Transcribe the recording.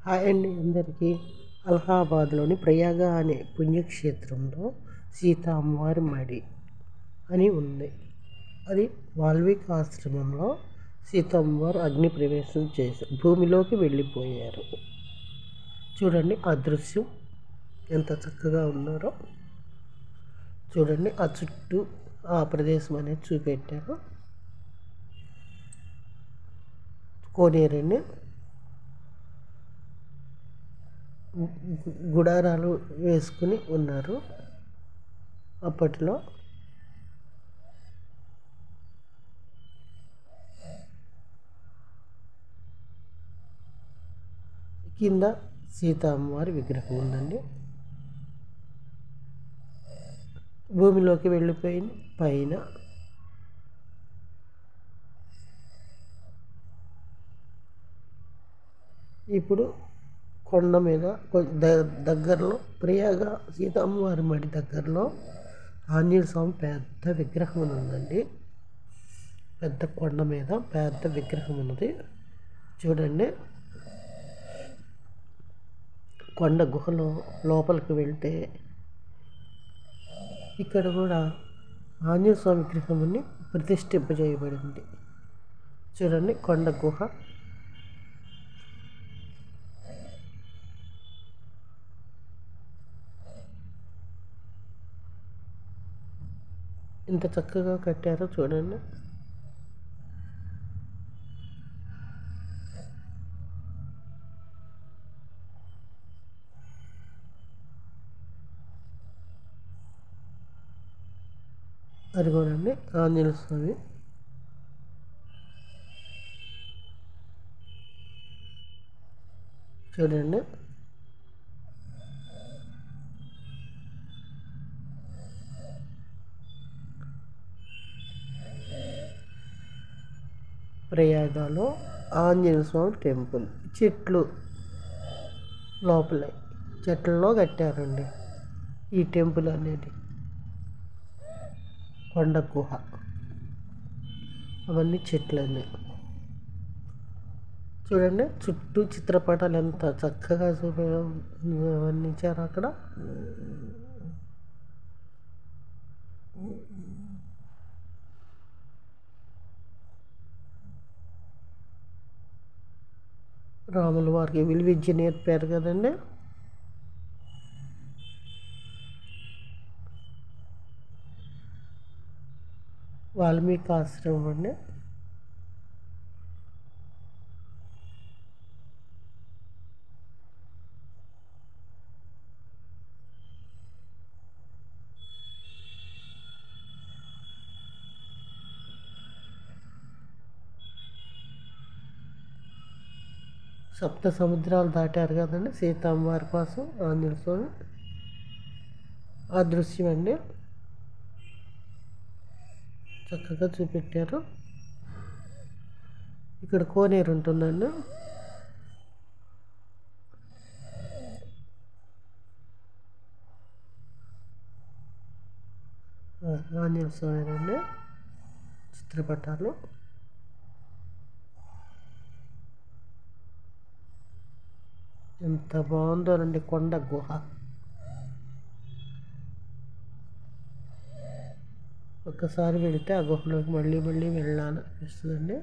Hi అండి అందరికీ. అలహాబాద్లోని ప్రయాగ అనే పుణ్యక్షేత్రంలో సీత అమ్మవారి మడి అని ఉంది. అది వాల్మీకి ఆశ్రమంలో సీత అమ్మవారు అగ్ని ప్రవేశం చేసి భూమిలోకి వెళ్ళిపోయారు. చూడండి ఆ దృశ్యం ఎంత చక్కగా ఉన్నారో. చూడండి ఆ చుట్టూ ఆ ప్రదేశం అనేది చూపెట్టారు. కోనేరుని గుడారాలు వేసుకుని ఉన్నారు. అప్పట్లో కింద సీత అమ్మవారి విగ్రహం ఉందండి. భూమిలోకి వెళ్ళిపోయింది. పైన ఇప్పుడు కొండ మీద దగ్గరలో ప్రయాగ సీత అమ్మవారి మడి దగ్గరలో ఆంజనేయ స్వామి పెద్ద విగ్రహం ఉందండి. పెద్ద కొండ మీద పెద్ద విగ్రహం ఉన్నది. చూడండి కొండ గుహలో లోపలికి వెళ్తే ఇక్కడ కూడా ఆంజనేయ స్వామి విగ్రహం ప్రతిష్ఠింపజేయబడింది. చూడండి కొండ గుహ. ఇంత చక్కగా కట్టారో చూడండి. అదిగోనండి ఆంజనేయ స్వామి. చూడండి ప్రయాగలో ఆంజనేయ స్వామి టెంపుల్. చెట్లు లోపలే చెట్లలో కట్టారండి ఈ టెంపుల్ అనేది. కొండ గుహ అవన్నీ చెట్లన్నీ. చూడండి చుట్టూ చిత్రపటాలు ఎంత చక్కగా వర్ణించారు అక్కడ. రాముల వారికి విలువిద్య నేర్పారు కదండి. వాల్మీకి ఆశ్రమం అండి. సప్త సముద్రాలు దాటారు కదండి సీత అమ్మవారి కోసం ఆంజనేయ స్వామి. ఆ దృశ్యం అండి చక్కగా చూపెట్టారు. ఇక్కడ కోనేరు ఉంటుందండి. ఆంజనేయ స్వామి అండి చిత్రపటాలు. ఎంత బాగుందోనండి కొండ గుహ. ఒక్కసారి వెళితే ఆ గుహలోకి మళ్ళీ వెళ్ళాలనిపిస్తుందండి.